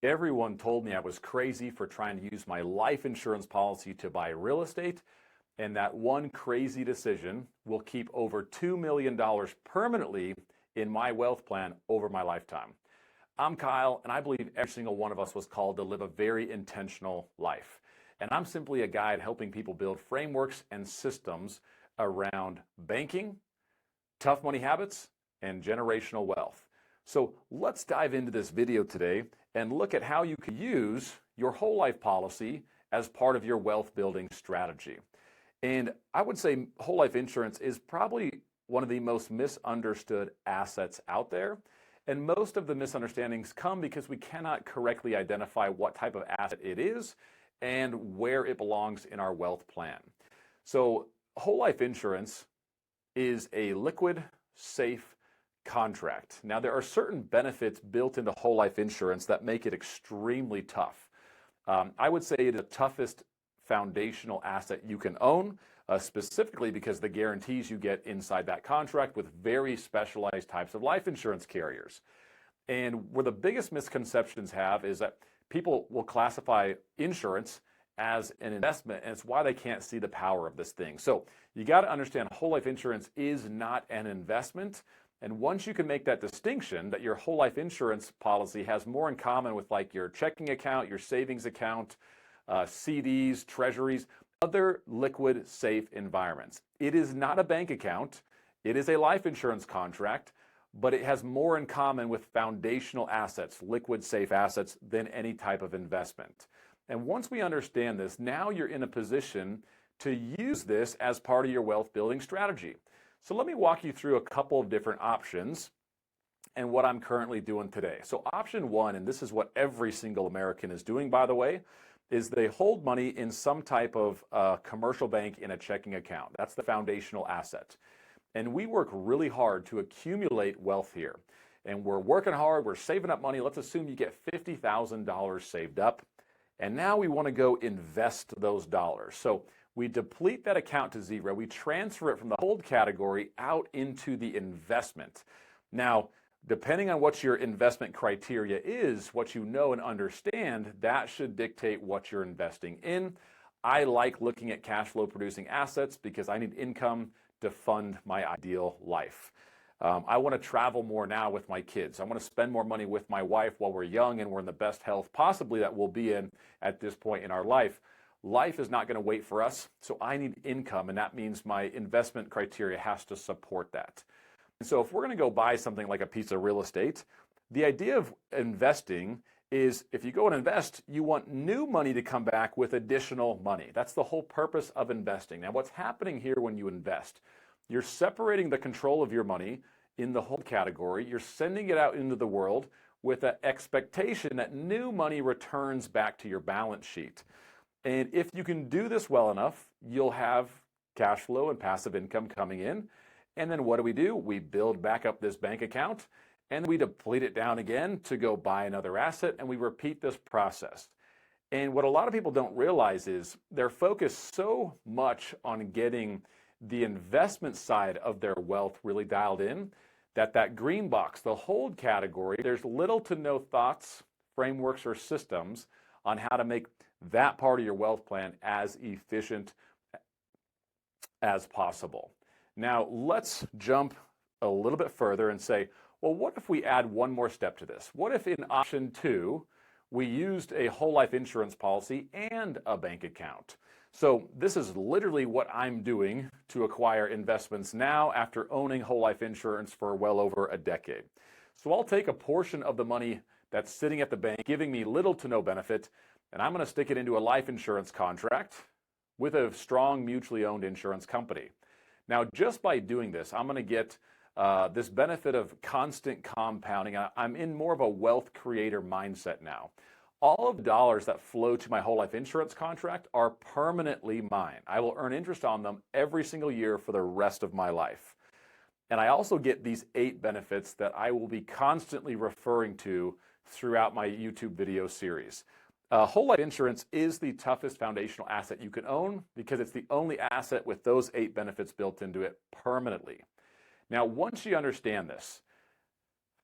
Everyone told me I was crazy for trying to use my life insurance policy to buy real estate, and that one crazy decision will keep over $2 million permanently in my wealth plan over my lifetime. I'm Kyle, and I believe every single one of us was called to live a very intentional life. And I'm simply a guide helping people build frameworks and systems around banking, tough money habits, and generational wealth. So let's dive into this video today and look at how you can use your whole life policy as part of your wealth building strategy. And I would say whole life insurance is probably one of the most misunderstood assets out there. And most of the misunderstandings come because we cannot correctly identify what type of asset it is and where it belongs in our wealth plan. So whole life insurance is a liquid, safe contract. Now, there are certain benefits built into whole life insurance that make it extremely tough. I would say it is the toughest foundational asset you can own, specifically because the guarantees you get inside that contract with very specialized types of life insurance carriers. And where the biggest misconceptions have is that people will classify insurance as an investment, and it's why they can't see the power of this thing. So you got to understand whole life insurance is not an investment. And once you can make that distinction that your whole life insurance policy has more in common with like your checking account, your savings account, CDs, treasuries, other liquid safe environments. It is not a bank account. It is a life insurance contract, but it has more in common with foundational assets, liquid safe assets, than any type of investment. And once we understand this, now you're in a position to use this as part of your wealth building strategy. So let me walk you through a couple of different options and what I'm currently doing today. So option one, and this is what every single American is doing, by the way, is they hold money in some type of commercial bank in a checking account. That's the foundational asset. And we work really hard to accumulate wealth here. And we're working hard, we're saving up money. Let's assume you get $50,000 saved up. And now we want to go invest those dollars. So we deplete that account to zero. We transfer it from the hold category out into the investment. Now, depending on what your investment criteria is, what you know and understand, that should dictate what you're investing in. I like looking at cash flow producing assets because I need income to fund my ideal life. I want to travel more now with my kids. I want to spend more money with my wife while we're young and we're in the best health possibly that we'll be in at this point in our life. Life is not going to wait for us, so I need income, and that means my investment criteria has to support that. And so if we're going to go buy something like a piece of real estate, the idea of investing is if you go and invest, you want new money to come back with additional money. That's the whole purpose of investing. Now, what's happening here when you invest? You're separating the control of your money in the hold category. You're sending it out into the world with an expectation that new money returns back to your balance sheet. And if you can do this well enough, you'll have cash flow and passive income coming in. And then what do? We build back up this bank account and we deplete it down again to go buy another asset, and we repeat this process. And what a lot of people don't realize is they're focused so much on getting the investment side of their wealth really dialed in that that green box, the hold category, there's little to no thoughts, frameworks, or systems on how to make that part of your wealth plan as efficient as possible. Now, let's jump a little bit further and say, well, what if we add one more step to this? What if in option two, we used a whole life insurance policy and a bank account? So this is literally what I'm doing to acquire investments now after owning whole life insurance for well over a decade. So I'll take a portion of the money that's sitting at the bank, giving me little to no benefit, and I'm going to stick it into a life insurance contract with a strong mutually owned insurance company. Now, just by doing this, I'm going to get this benefit of constant compounding. I'm in more of a wealth creator mindset now. All of the dollars that flow to my whole life insurance contract are permanently mine. I will earn interest on them every single year for the rest of my life. And I also get these 8 benefits that I will be constantly referring to throughout my YouTube video series. Whole life insurance is the toughest foundational asset you can own because it's the only asset with those 8 benefits built into it permanently. Now, once you understand this,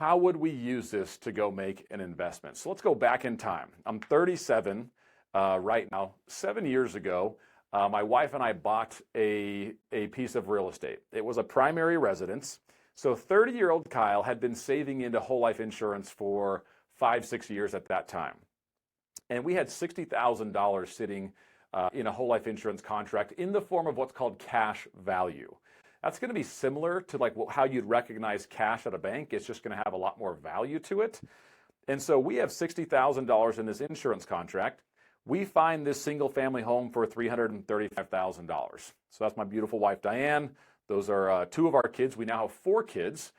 how would we use this to go make an investment? So let's go back in time. I'm 37 right now. 7 years ago, my wife and I bought a piece of real estate. It was a primary residence. So 30-year-old Kyle had been saving into whole life insurance for 5-6 years at that time. And we had $60,000 sitting in a whole life insurance contract in the form of what's called cash value. That's going to be similar to like how you'd recognize cash at a bank. It's just going to have a lot more value to it. And so we have $60,000 in this insurance contract. We find this single family home for $335,000. So that's my beautiful wife, Diane. Those are 2 of our kids. We now have 4 kids.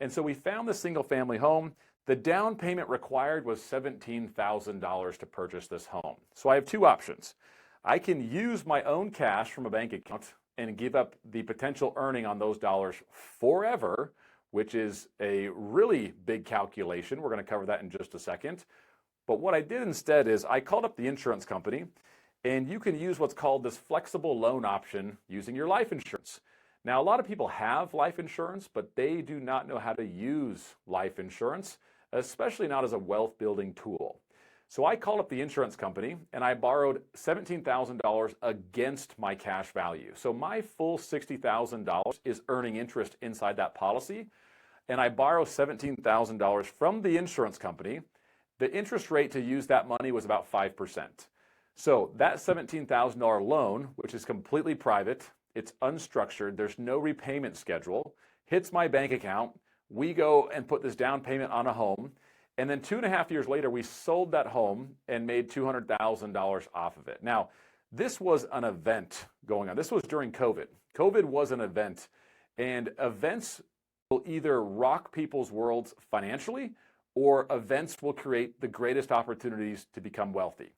And so we found this single family home. The down payment required was $17,000 to purchase this home. So I have 2 options. I can use my own cash from a bank account and give up the potential earning on those dollars forever, which is a really big calculation. We're going to cover that in just a second. But what I did instead is I called up the insurance company, and you can use what's called this flexible loan option using your life insurance. Now, a lot of people have life insurance, but they do not know how to use life insurance, especially not as a wealth building tool. So I called up the insurance company and I borrowed $17,000 against my cash value. So my full $60,000 is earning interest inside that policy. And I borrow $17,000 from the insurance company. The interest rate to use that money was about 5%. So that $17,000 loan, which is completely private, it's unstructured, there's no repayment schedule, hits my bank account. We go and put this down payment on a home. And then 2.5 years later, we sold that home and made $200,000 off of it. Now, this was an event going on. This was during COVID. COVID was an event, and events will either rock people's worlds financially, or events will create the greatest opportunities to become wealthy.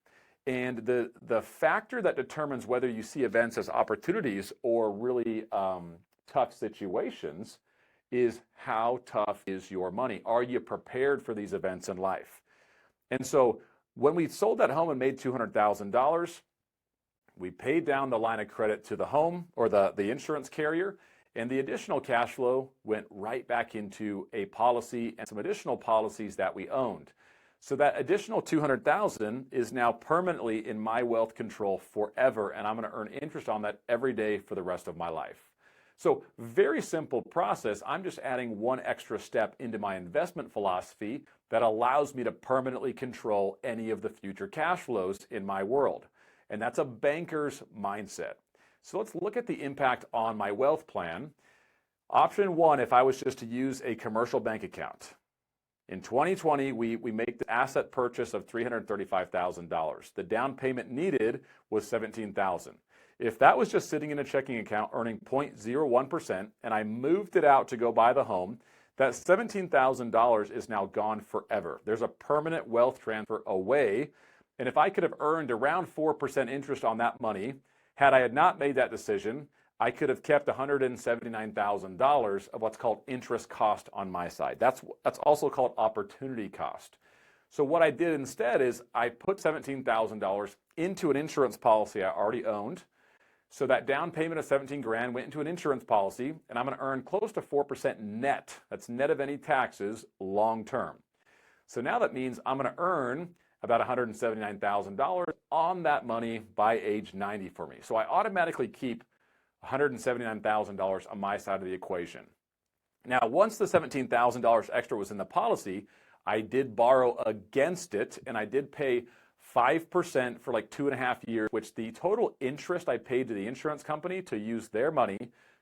And the factor that determines whether you see events as opportunities or really tough situations is how tough is your money? Are you prepared for these events in life? And so when we sold that home and made $200,000, we paid down the line of credit to the home or the insurance carrier, and the additional cash flow went right back into a policy and some additional policies that we owned. So that additional $200,000 is now permanently in my wealth control forever, and I'm going to earn interest on that every day for the rest of my life. So very simple process. I'm just adding one extra step into my investment philosophy that allows me to permanently control any of the future cash flows in my world. And that's a banker's mindset. So let's look at the impact on my wealth plan. Option 1, if I was just to use a commercial bank account. In 2020, we make the asset purchase of $335,000. The down payment needed was $17,000. If that was just sitting in a checking account earning 0.01% and I moved it out to go buy the home, that $17,000 is now gone forever. There's a permanent wealth transfer away. And if I could have earned around 4% interest on that money, had I had not made that decision, I could have kept $179,000 of what's called interest cost on my side. That's also called opportunity cost. So what I did instead is I put $17,000 into an insurance policy I already owned. So that down payment of $17,000 went into an insurance policy, and I'm going to earn close to 4% net. That's net of any taxes long term. So now that means I'm going to earn about $179,000 on that money by age 90 for me. So I automatically keep $179,000 on my side of the equation. Now, once the $17,000 extra was in the policy, I did borrow against it, and I did pay 5% for like 2.5 years, which the total interest I paid to the insurance company to use their money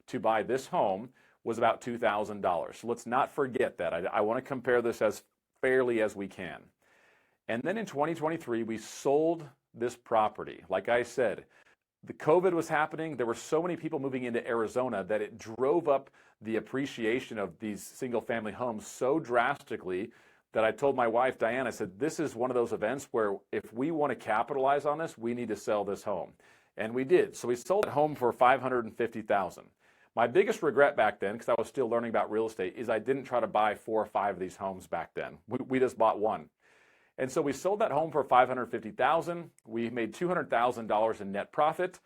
to buy this home was about $2,000. So let's not forget that. I want to compare this as fairly as we can. And then in 2023, we sold this property. Like I said, the COVID was happening. There were so many people moving into Arizona that it drove up the appreciation of these single family homes so drastically that I told my wife, Diane, I said, this is one of those events where if we want to capitalize on this, we need to sell this home. And we did. So we sold the home for $550,000. My biggest regret back then, because I was still learning about real estate, is I didn't try to buy 4 or 5 of these homes back then. We just bought one. And so we sold that home for $550,000. We made $200,000 in net profit.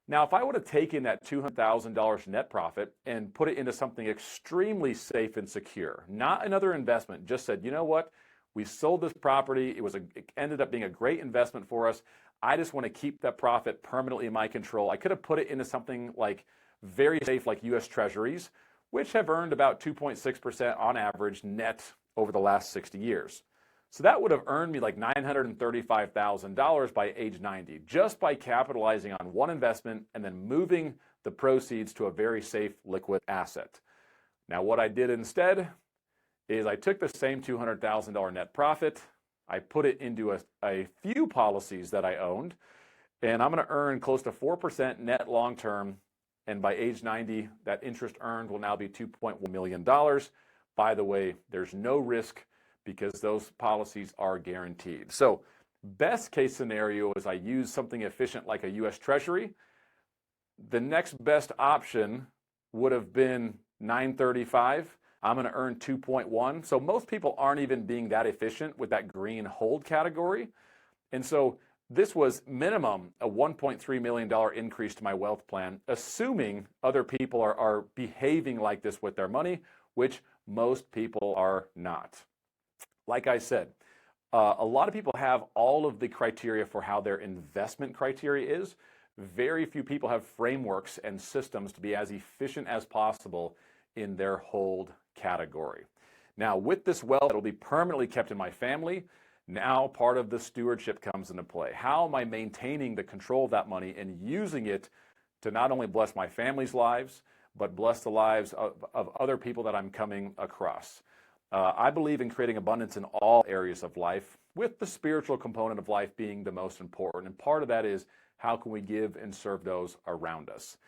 Now, if I would have taken that $200,000 net profit and put it into something extremely safe and secure, not another investment, just said, you know what, we sold this property, it ended up being a great investment for us. I just want to keep that profit permanently in my control. I could have put it into something like very safe, like U.S. Treasuries, which have earned about 2.6% on average net over the last 60 years. So that would have earned me like $935,000 by age 90, just by capitalizing on one investment and then moving the proceeds to a very safe liquid asset. Now, what I did instead is I took the same $200,000 net profit, I put it into a few policies that I owned, and I'm going to earn close to 4% net long term. And by age 90, that interest earned will now be $2.1 million. By the way, there's no risk because those policies are guaranteed. So best case scenario is I use something efficient like a U.S. Treasury. The next best option would have been 935. I'm going to earn 2.1. So most people aren't even being that efficient with that green hold category. And so this was minimum a $1.3 million increase to my wealth plan, assuming other people are behaving like this with their money, which most people are not. Like I said, a lot of people have all of the criteria for how their investment criteria is. Very few people have frameworks and systems to be as efficient as possible in their hold category. Now, with this wealth that will be permanently kept in my family, now part of the stewardship comes into play. How am I maintaining the control of that money and using it to not only bless my family's lives, but bless the lives of other people that I'm coming across? I believe in creating abundance in all areas of life, with the spiritual component of life being the most important. And part of that is how can we give and serve those around us?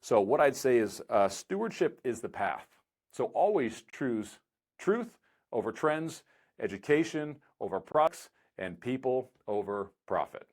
So what I'd say is stewardship is the path. So always choose truth over trends, education over products, and people over profit.